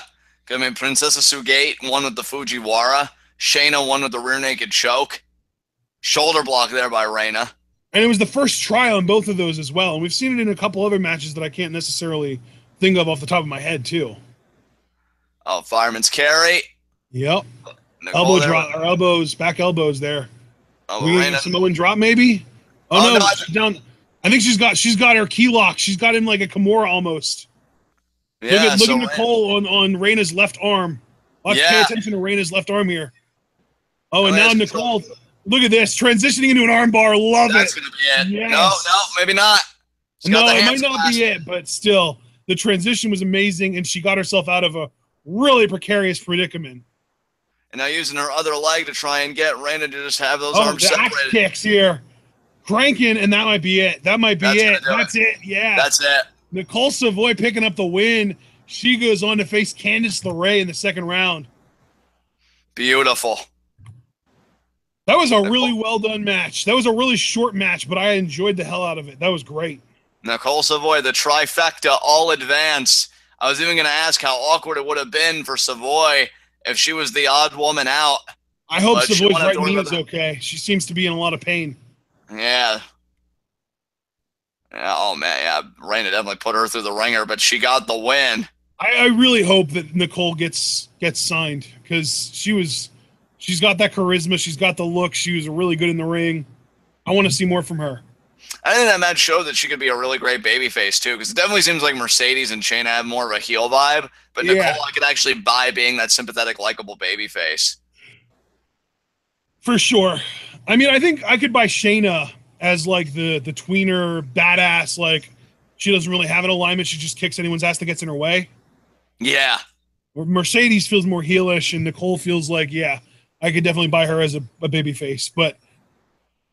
I mean, Princess Sugate won with the Fujiwara. Shayna won with the rear naked choke. Shoulder block there by Reina. And it was the first try on both of those as well. And we've seen it in a couple other matches that I can't necessarily think of off the top of my head, too. Oh, fireman's carry. Yep. Elbow drop, or elbows, back elbows there. Oh, Reina. Samoan drop, maybe? Oh, no, she's down. I think she's got her key lock. She's got him like a Kimura almost. Yeah, look at Nicole on Reina's left arm. Let's pay attention to Reina's left arm here. Oh, and now Nicole, look at this, transitioning into an arm bar. Love it. That's going to be it. Yes. No, maybe not. No, it might not be it, but still, the transition was amazing, and she got herself out of a really precarious predicament. And now using her other leg to try and get Reina to just have those arms the separated. axe kicks here. Cranking, and that might be it. That's it. Yeah. That's it. Nicole Savoy picking up the win. She goes on to face Candice LeRae in the second round. Beautiful. That was a really well done match. That was a really short match, but I enjoyed the hell out of it. That was great. Nicole Savoy, the trifecta, all advance. I was even going to ask how awkward it would have been for Savoy if she was the odd woman out. I hope Savoy's right knee is okay. She seems to be in a lot of pain. Yeah. Oh, man, yeah. Reina definitely put her through the ringer, but she got the win. I really hope that Nicole gets signed because she's got that charisma. She's got the look. She was really good in the ring. I want to see more from her. I think that match showed that she could be a really great babyface, too, because it definitely seems like Mercedes and Shayna have more of a heel vibe, but Nicole I could actually buy being that sympathetic, likable babyface. For sure. I mean, I think I could buy Shayna as, like, the tweener, badass, like, she doesn't really have an alignment. She just kicks anyone's ass that gets in her way. Yeah. Mercedes feels more heelish, and Nicole feels like, yeah, I could definitely buy her as a babyface. But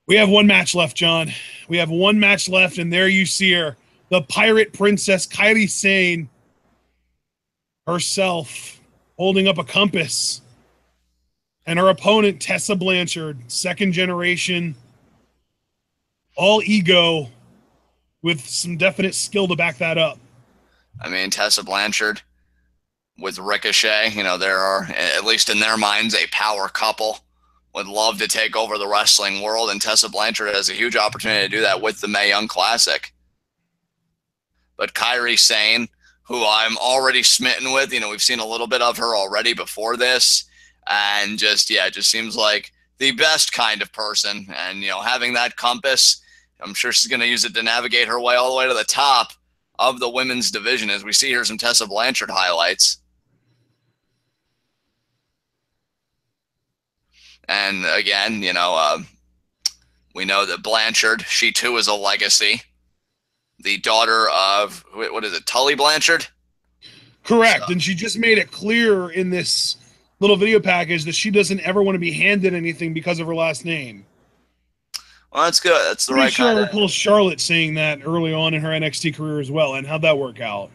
we have one match left, John. We have one match left, and there you see her, the pirate princess, Kairi Sane, herself, holding up a compass. And her opponent, Tessa Blanchard, second generation, all ego, with some definite skill to back that up. I mean, Tessa Blanchard with Ricochet, you know, there are, at least in their minds, a power couple. Would love to take over the wrestling world, and Tessa Blanchard has a huge opportunity to do that with the Mae Young Classic. But Kairi Sane, who I'm already smitten with, you know, we've seen a little bit of her already before this, and just, yeah, it just seems like the best kind of person. And, you know, having that compass, I'm sure she's going to use it to navigate her way all the way to the top of the women's division, as we see here some Tessa Blanchard highlights. And again, you know, we know that Blanchard, she too is a legacy. The daughter of, what is it, Tully Blanchard? Correct. So, and she just made it clear in this little video package that she doesn't ever want to be handed anything because of her last name. Well, that's good. That's the right kind of... I recall Charlotte saying that early on in her NXT career as well. And how'd that work out?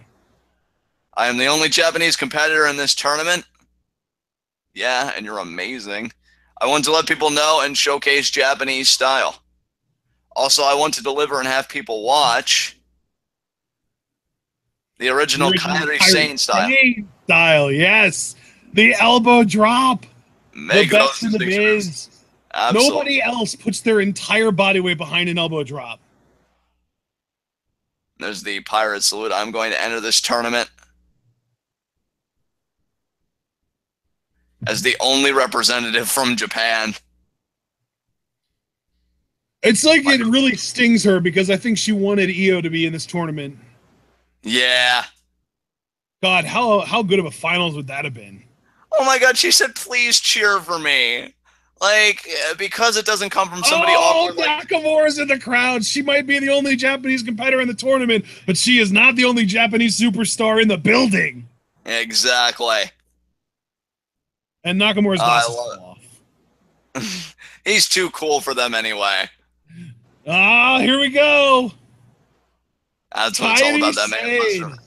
I am the only Japanese competitor in this tournament. Yeah, and you're amazing. I want to let people know and showcase Japanese style. Also, I want to deliver and have people watch the original Kairi Sane style. Yes. The elbow drop. The best in the biz. Absolutely. Nobody else puts their entire body weight behind an elbow drop. There's the pirate salute. I'm going to enter this tournament as the only representative from Japan. It's like it really stings her because I think she wanted Io to be in this tournament. Yeah. God, how good of a finals would that have been? Oh my God, she said, please cheer for me. Like, because it doesn't come from somebody awkward. Nakamura's in the crowd. She might be the only Japanese competitor in the tournament, but she is not the only Japanese superstar in the building. Exactly. And Nakamura's glasses off. He's too cool for them anyway. Here we go. That's what it's all about, that man.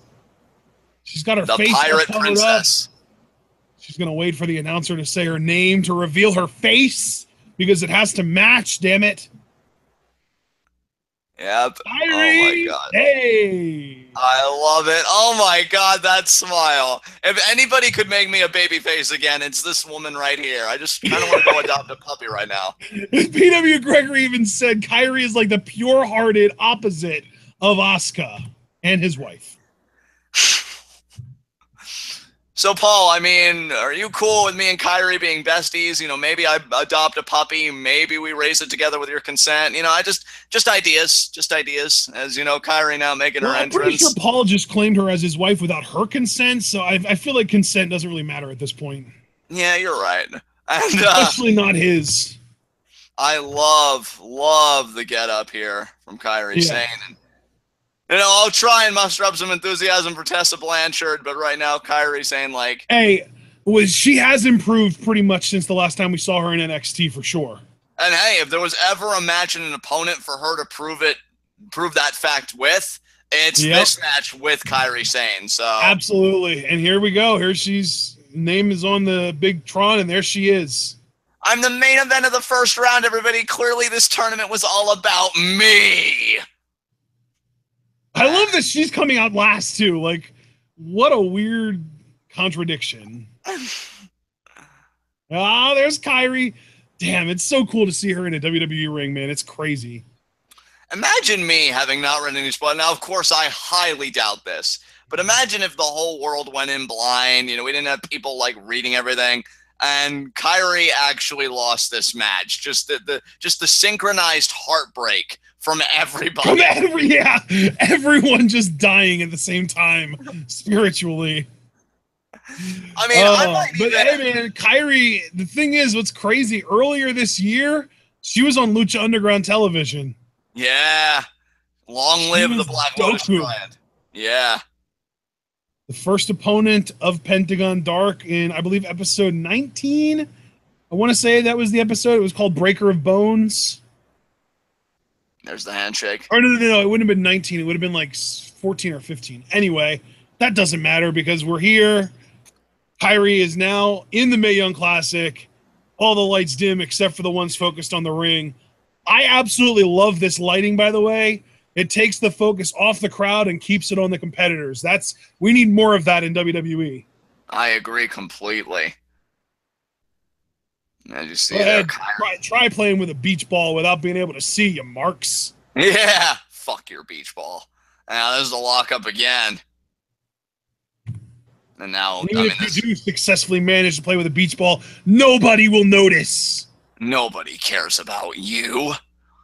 She's got her the face pirate covered princess. Up. She's going to wait for the announcer to say her name to reveal her face because it has to match, damn it. Yep. Kairi, oh my God. Hey. I love it. Oh my God, that smile. If anybody could make me a baby face again, it's this woman right here. I just kind of want to go adopt a puppy right now. PW Gregory even said Kairi is like the pure-hearted opposite of Asuka and his wife. So, Paul, I mean, are you cool with me and Kairi being besties? You know, maybe I adopt a puppy. Maybe we raise it together with your consent. You know, just ideas. As you know, Kairi now making her entrance. I'm pretty sure Paul just claimed her as his wife without her consent. So I feel like consent doesn't really matter at this point. Yeah, you're right. And, especially not his. I love the get up here from Kairi Sane. I'll try and muster up some enthusiasm for Tessa Blanchard, but right now Kairi saying like, hey, she has improved pretty much since the last time we saw her in NXT for sure. And hey, if there was ever a match and an opponent for her to prove that fact with, it's this match with Kairi Sane. So absolutely. And here we go. Here she's name is on the big Tron, and there she is. I'm the main event of the first round, everybody. Clearly this tournament was all about me. I love that she's coming out last too. Like, what a weird contradiction. There's Kairi. Damn, it's so cool to see her in a WWE ring, man. It's crazy. Imagine me having not read any spoilers. Now, of course, I highly doubt this. But imagine if the whole world went in blind. We didn't have people like reading everything, and Kairi actually lost this match. Just the synchronized heartbreak from everybody. Everyone just dying at the same time, spiritually. I mean, hey man, Kairi, the thing is, what's crazy, earlier this year, she was on Lucha Underground television. Yeah. Long live the Black Lotus brand. Yeah. The first opponent of Pentagon Dark in, I believe, episode 19. I want to say that was the episode. It was called Breaker of Bones. There's the handshake. Or no, it wouldn't have been 19. It would have been like 14 or 15. Anyway, that doesn't matter because we're here. Kairi is now in the Mae Young Classic. All the lights dim except for the ones focused on the ring. I absolutely love this lighting, by the way. It takes the focus off the crowd and keeps it on the competitors. We need more of that in WWE. I agree completely. As you see, try playing with a beach ball without being able to see you, marks. Yeah, fuck your beach ball. Now there's the lockup again. And now, even if you do successfully manage to play with a beach ball, nobody will notice. Nobody cares about you.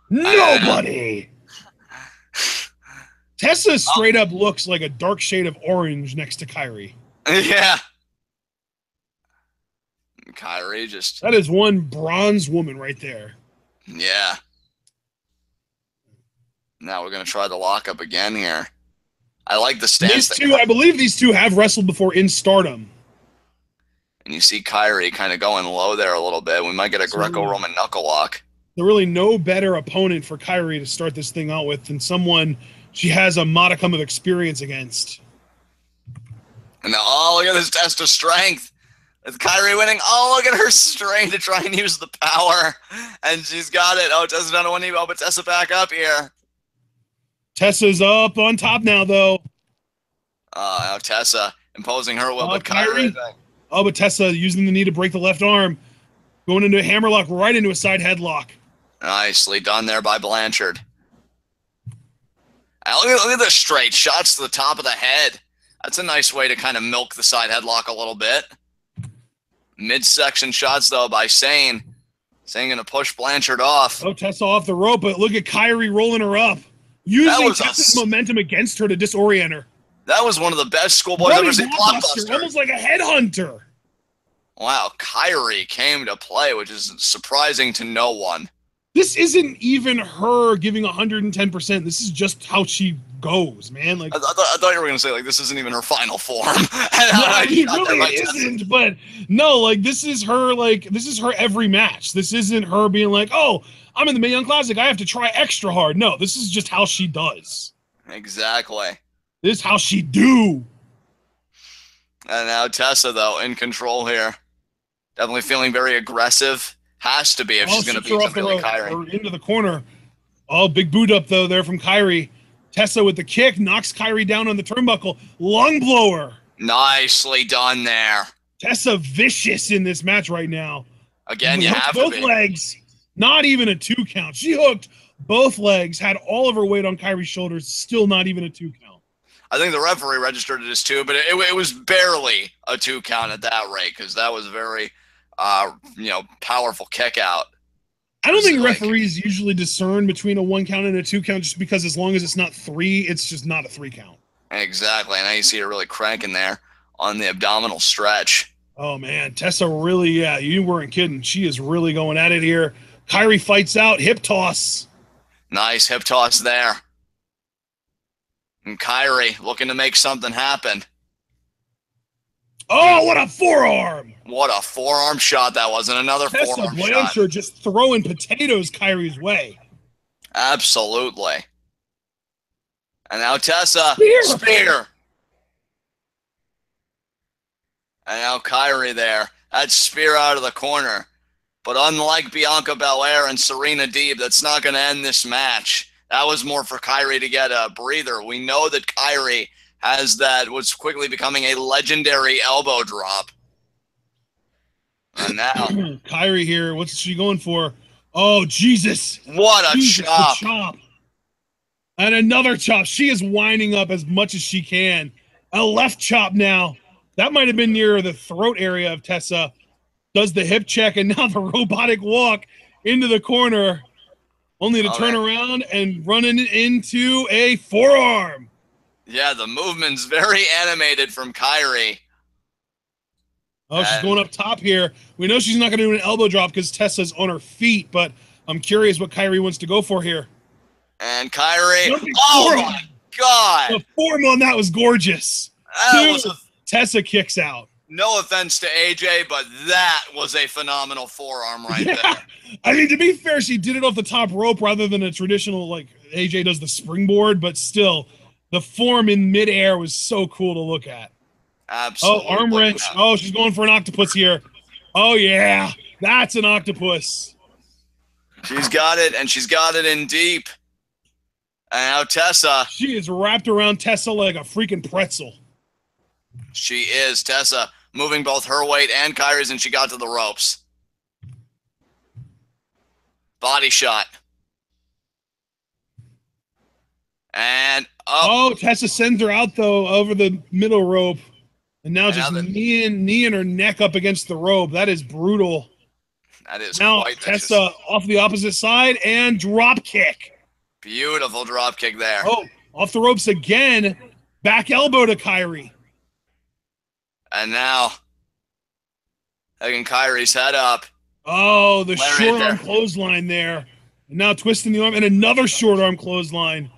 Nobody. Tessa straight up looks like a dark shade of orange next to Kairi. Yeah. Kairi just... That is one bronze woman right there. Yeah. Now we're going to try the lockup again here. I like the stance. I believe these two have wrestled before in Stardom. And you see Kairi kind of going low there a little bit. We might get a Greco-Roman knuckle lock. There's really no better opponent for Kairi to start this thing out with than someone she has a modicum of experience against. And now, look at this test of strength. Is Kairi winning? Oh, look at her strength to try and use the power. And she's got it. Oh, Tessa's down to one knee. Oh, but Tessa back up here. Tessa's up on top now, though. Now Tessa imposing her will, but Kairi. But Tessa using the knee to break the left arm. Going into a hammerlock, right into a side headlock. Nicely done there by Blanchard. Look at the straight shots to the top of the head. That's a nice way to kind of milk the side headlock a little bit. Midsection shots, though, by Sane. Sane going to push Blanchard off. Oh, Tessa off the rope, but look at Kairi rolling her up. Using Tessa's momentum against her to disorient her. That was one of the best schoolboys I've ever seen. Blockbuster. Almost like a headhunter. Wow, Kairi came to play, which is surprising to no one. This isn't even her giving 110%. This is just how she goes, man. Like I thought you were going to say, like, this isn't even her final form. It isn't, but no, like, this is her every match. This isn't her being like, oh, I'm in the Mae Young Classic, I have to try extra hard. No, this is just how she does. Exactly. This is how she do. And now Tessa, though, in control here. Definitely feeling very aggressive. Has to be if she's going to beat somebody like Kairi. Into the corner. Oh, big boot up, though, there from Kairi. Tessa with the kick, knocks Kairi down on the turnbuckle. Lung blower. Nicely done there. Tessa vicious in this match right now. Again, you have both legs. Not even a 2 count. She hooked both legs, had all of her weight on Kairi's shoulders, still not even a 2 count. I think the referee registered it as 2, but it was barely a 2 count at that rate because that was very, powerful kick out. I don't think referees usually discern between a 1 count and a 2 count just because as long as it's not 3, it's just not a 3 count. Exactly. And now you see her really cranking there on the abdominal stretch. Oh, man. Tessa really, you weren't kidding. She is really going at it here. Kairi fights out. Hip toss. Nice hip toss there. And Kairi looking to make something happen. Oh, what a forearm! What a forearm shot that was, and another Tessa forearm Blanchard shot. just throwing potatoes Kairi's way. Absolutely. And now Tessa. Spear. And now Kairi there. That spear out of the corner. But unlike Bianca Belair and Serena Deeb, that's not going to end this match. That was more for Kairi to get a breather. We know that Kairi has that, what's quickly becoming a legendary elbow drop. And now Kairi here, what's she going for? Oh, Jesus. What a chop. Chop. And another chop. She is winding up as much as she can. A left chop now. That might have been near the throat area of Tessa. Does the hip check, and now the robotic walk into the corner. Only to turn around and run into a forearm. Yeah, the movement's very animated from Kairi. Oh, she's going up top here. We know she's not going to do an elbow drop because Tessa's on her feet, but I'm curious what Kairi wants to go for here. And Kairi, oh my God. The form on that was gorgeous. Tessa kicks out. No offense to AJ, but that was a phenomenal forearm right there. I mean, to be fair, she did it off the top rope rather than a traditional, like AJ does the springboard, but still, the form in midair was so cool to look at. Absolutely. Oh, arm wrench. Oh, she's going for an octopus here. Oh, yeah. That's an octopus. She's got it, and she's got it in deep. And now Tessa. She is wrapped around Tessa like a freaking pretzel. She is. Tessa moving both her weight and Kairi's, and she got to the ropes. Body shot. And oh, Tessa sends her out, though, over the middle rope. And now just kneeing her neck up against the rope. That is brutal. That is now quite Tessa off the opposite side and drop kick. Beautiful drop kick there. Oh, off the ropes again. Back elbow to Kairi. And now taking Kairi's head up. Oh, the short arm clothesline there. And now twisting the arm and another short arm clothesline.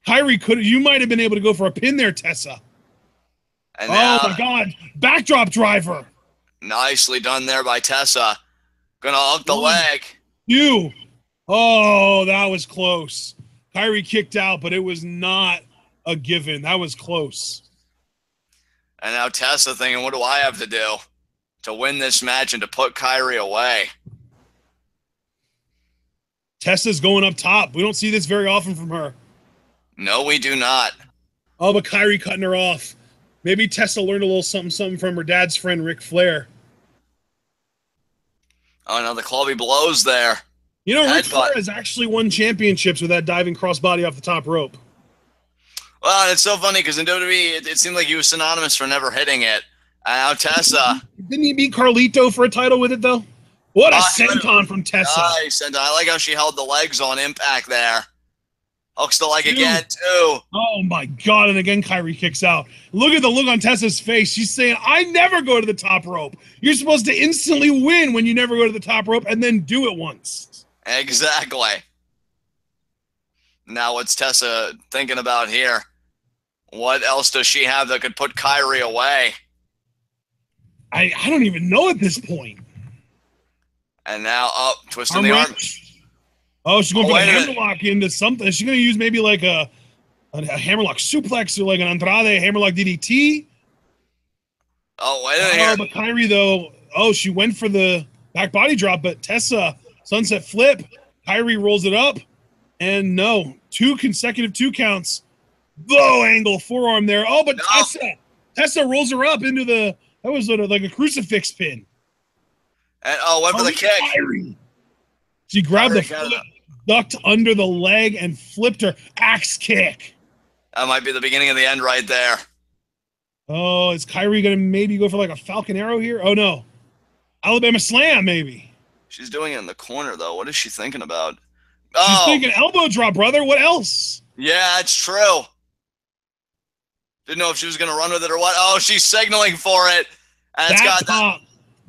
Kairi you might have been able to go for a pin there, Tessa. And now, oh my God, backdrop driver. Nicely done there by Tessa. Gonna hook the leg. Oh, that was close. Kairi kicked out, but it was not a given. That was close. And now Tessa thinking, what do I have to do to win this match and to put Kairi away? Tessa's going up top. We don't see this very often from her. No, we do not. Oh, but Kairi cutting her off. Maybe Tessa learned a little something from her dad's friend, Ric Flair. Oh, now the clubby blows there. You know, Ric Flair has actually won championships with that diving crossbody off the top rope. Well, it's so funny because in WWE, it seemed like he was synonymous for never hitting it. And now Tessa. Didn't he beat Carlito for a title with it, though? What a senton from Tessa. Nice. And I like how she held the legs on impact there. Hooks the leg again, too. Oh, my God. And again, Kairi kicks out. Look at the look on Tessa's face. She's saying, I never go to the top rope. You're supposed to instantly win when you never go to the top rope and then do it once. Exactly. Now what's Tessa thinking about here? What else does she have that could put Kairi away? I don't even know at this point. And now, twisting the arm. Oh, she's going for the hammerlock into something. Is she going to use maybe like a hammerlock suplex or like an Andrade hammerlock DDT? Oh, wait a minute here. But Kairi, though, she went for the back body drop, but Tessa, sunset flip. Kairi rolls it up. And no, 2 consecutive 2 counts. Low angle forearm there. Oh, but Tessa rolls her up into that was like a crucifix pin. And went for the kick. Kairi. She grabbed the foot, ducked under the leg, and flipped her axe kick. That might be the beginning of the end right there. Oh, is Kairi going to maybe go for like a Falcon Arrow here? Oh, no. Alabama Slam, maybe. She's doing it in the corner, though. What is she thinking about? She's thinking elbow drop, brother. What else? Yeah, it's true. Didn't know if she was going to run with it or what. Oh, she's signaling for it. And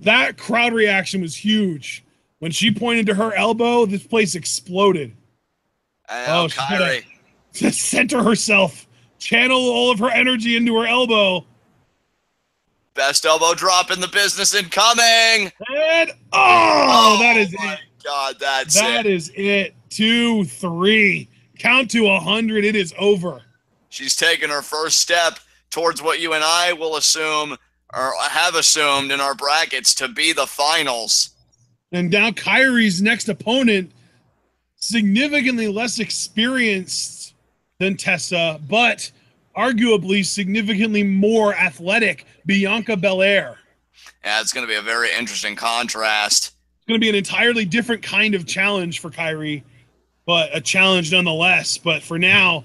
that crowd reaction was huge. When she pointed to her elbow, this place exploded. Kairi. To center herself. channel all of her energy into her elbow. Best elbow drop in the business incoming. And that is my it. God, That is it. 2, 3. Count to 100. It is over. She's taken her first step towards what you and I will assume, or have assumed in our brackets, to be the finals. And now Kairi's next opponent, significantly less experienced than Tessa, but arguably significantly more athletic, Bianca Belair. Yeah, it's going to be a very interesting contrast. It's going to be an entirely different kind of challenge for Kairi, but a challenge nonetheless. But for now,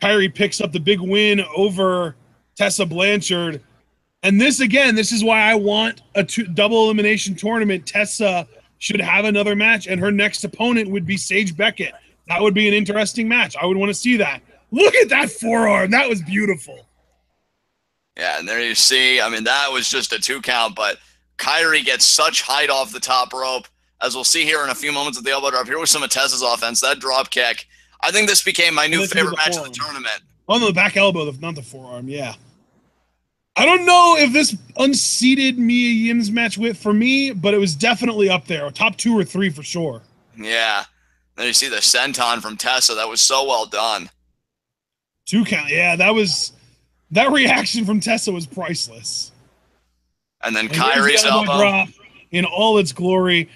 Kairi picks up the big win over Tessa Blanchard. And this is why I want a double elimination tournament. Tessa should have another match, and her next opponent would be Sage Beckett. That would be an interesting match. I would want to see that. Look at that forearm. That was beautiful. Yeah, and there you see, I mean, that was just a 2 count, but Kairi gets such height off the top rope, as we'll see here in a few moments with the elbow drop. Here was some of Tessa's offense, that drop kick. I think this became my new favorite match of the tournament. Oh, no, the back elbow, not the forearm, yeah. I don't know if this unseated Mia Yim's match went for me, but it was definitely up there. Top 2 or 3 for sure. Yeah. Then you see the senton from Tessa. That was so well done. 2 count. Yeah, that reaction from Tessa was priceless. And then Kairi's elbow drop in all its glory.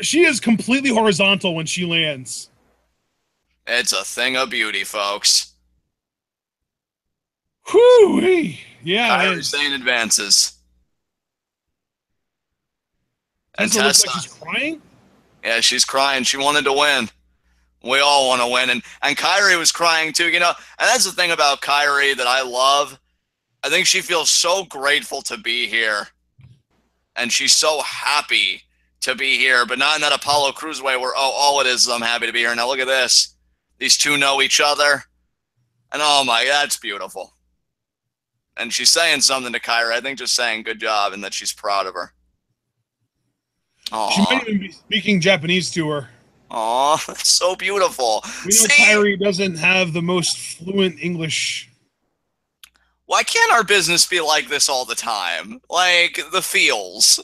She is completely horizontal when she lands. It's a thing of beauty, folks. Whew. Yeah. Kairi Sane advances. And Tessa looks Tessa, like she's crying? Yeah, she's crying. She wanted to win. We all want to win. And Kairi was crying too, you know. And that's the thing about Kairi that I love. I think she feels so grateful to be here. And she's so happy to be here, but not in that Apollo Crews way where, all it is I'm happy to be here. Now look at this. These two know each other. And oh my, that's beautiful. And she's saying something to Kairi. I think just saying good job and that she's proud of her. Aww. She might even be speaking Japanese to her. Aw, that's so beautiful. We know Kairi doesn't have the most fluent English. Why can't our business be like this all the time? Like the feels.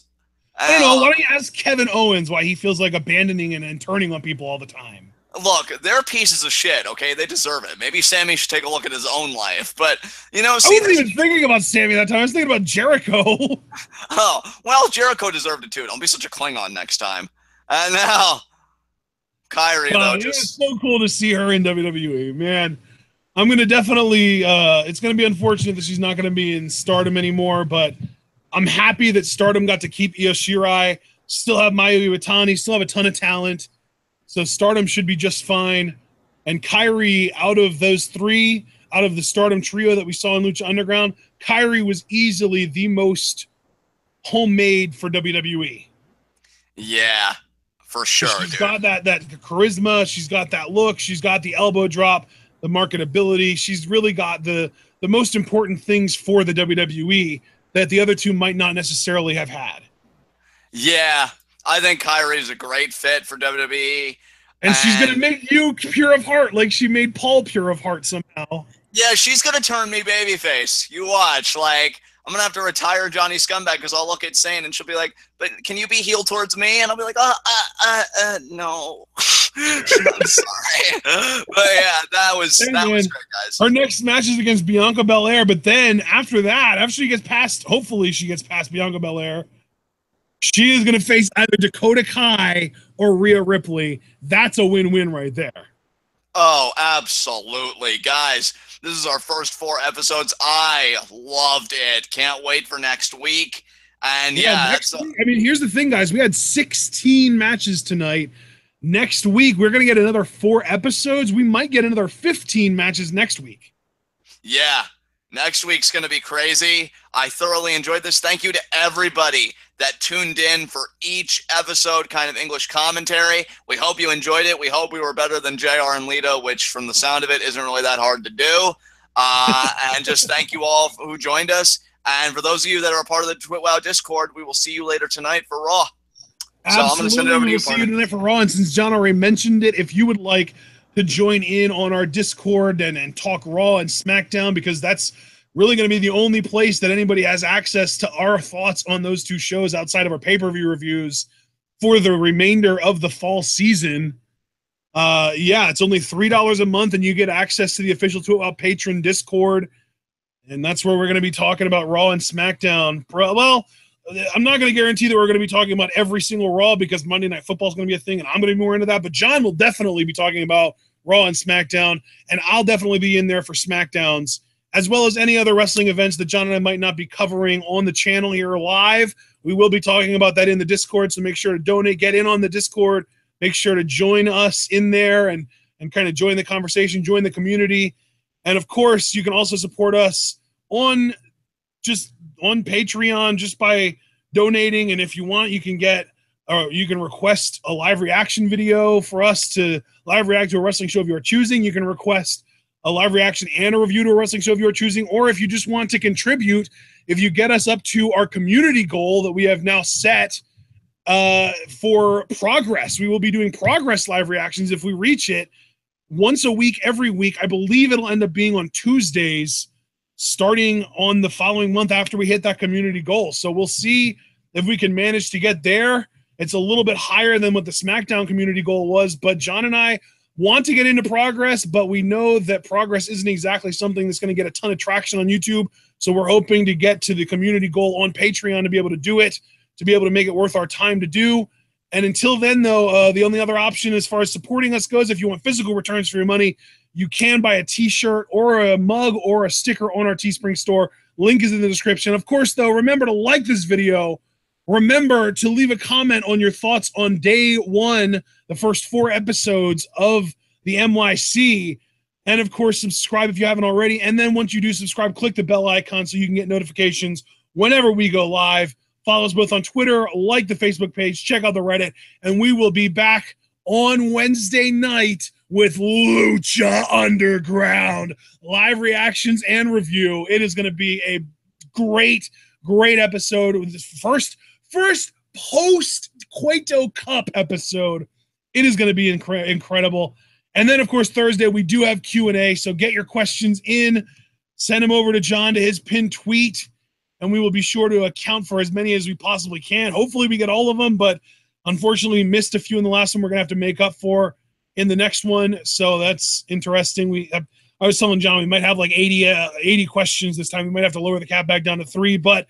I don't know. Why don't you ask Kevin Owens why he feels like abandoning and turning on people all the time? Look, they're pieces of shit, okay? They deserve it. Maybe Sammy should take a look at his own life. But, you know, I wasn't even thinking about Sammy that time. I was thinking about Jericho. Oh, well, Jericho deserved it too. Don't be such a Klingon next time. And now, Kairi, though, it's so cool to see her in WWE, man. I'm going to definitely, it's going to be unfortunate that she's not going to be in Stardom anymore, but I'm happy that Stardom got to keep Io Shirai, still have Mayu Iwatani, still have a ton of talent. So Stardom should be just fine. And Kairi, out of those 3, out of the Stardom trio that we saw in Lucha Underground, Kairi was easily the most homemade for WWE. Yeah, for sure. She's got that charisma. She's got that look. She's got the elbow drop, the marketability. She's really got the most important things for the WWE that the other 2 might not necessarily have had. Yeah, I think Kairi is a great fit for WWE. And she's going to make you pure of heart like she made Paul pure of heart somehow. Yeah, she's going to turn me babyface. You watch. Like, I'm going to have to retire Johnny Scumbag because I'll look at Sane and she'll be like, but can you be heel towards me? And I'll be like, no. I'm sorry. But yeah, that was great, guys. Her next match is against Bianca Belair, but then after that, after she gets past, hopefully she gets past Bianca Belair, she is going to face either Dakota Kai or Rhea Ripley. That's a win-win right there. Oh, absolutely. Guys, this is our first 4 episodes. I loved it. Can't wait for next week. And yeah, I mean, here's the thing, guys. We had 16 matches tonight. Next week, we're going to get another 4 episodes. We might get another 15 matches next week. Yeah, next week's going to be crazy. I thoroughly enjoyed this. Thank you to everybody that tuned in for each episode, kind of English commentary. We hope you enjoyed it. We hope we were better than JR and Lita, which from the sound of it isn't really that hard to do. And just thank you all who joined us. And for those of you that are a part of the TwitWow Discord, we will see you later tonight for Raw. Absolutely. So I'm going to send it over to you. See you tonight for Raw. And since John already mentioned it, if you would like to join in on our Discord and talk Raw and SmackDown, because that's really going to be the only place that anybody has access to our thoughts on those two shows outside of our pay-per-view reviews for the remainder of the fall season. Yeah, it's only $3 a month, and you get access to the official 2 Out patron Discord, and that's where we're going to be talking about Raw and SmackDown. Well, I'm not going to guarantee that we're going to be talking about every single Raw, because Monday Night Football is going to be a thing, and I'm going to be more into that, but John will definitely be talking about Raw and SmackDown, and I'll definitely be in there for SmackDowns, as well as any other wrestling events that John and I might not be covering on the channel here live. We will be talking about that in the Discord, so make sure to donate, get in on the Discord, make sure to join us in there and kind of join the conversation, join the community. And of course, you can also support us on Patreon just by donating. And if you want, you can you can request a live reaction video for us to live react to a wrestling show of your choosing. You can request a live reaction and a review to a wrestling show of your choosing, or if you just want to contribute, if you get us up to our community goal that we have now set for progress, we will be doing progress live reactions if we reach it once a week, every week. I believe it'll end up being on Tuesdays, starting on the following month after we hit that community goal. So we'll see if we can manage to get there. It's a little bit higher than what the SmackDown community goal was, but John and I want to get into progress, but we know that progress isn't exactly something that's going to get a ton of traction on YouTube. So we're hoping to get to the community goal on Patreon to be able to do it, to be able to make it worth our time to do. And until then, though, the only other option as far as supporting us goes, if you want physical returns for your money, you can buy a t-shirt or a mug or a sticker on our Teespring store. Link is in the description. Of course, though, remember to like this video. Remember to leave a comment on your thoughts on day 1, the first 4 episodes of the NYC. And of course, subscribe if you haven't already. And then once you do subscribe, click the bell icon so you can get notifications whenever we go live. Follow us both on Twitter, like the Facebook page, check out the Reddit, and we will be back on Wednesday night with Lucha Underground live reactions and review. It is going to be a great episode with this first post Cueto Cup episode. It is going to be incredible. And then, of course, Thursday we do have Q&A, so get your questions in, send them over to John to his pinned tweet, and we will be sure to account for as many as we possibly can. Hopefully we get all of them, but unfortunately we missed a few in the last one we're going to have to make up for in the next one, so that's interesting. I was telling John we might have like 80 questions this time. We might have to lower the cap back down to 3, but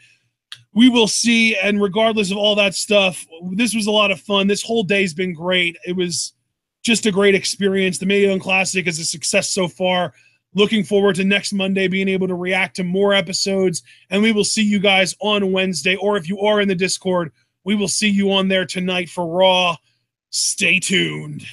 we will see. And regardless of all that stuff, this was a lot of fun. This whole day's been great. It was just a great experience. The Mae Young Classic is a success so far. Looking forward to next Monday being able to react to more episodes, and we will see you guys on Wednesday, or if you are in the Discord, we will see you on there tonight for Raw. Stay tuned.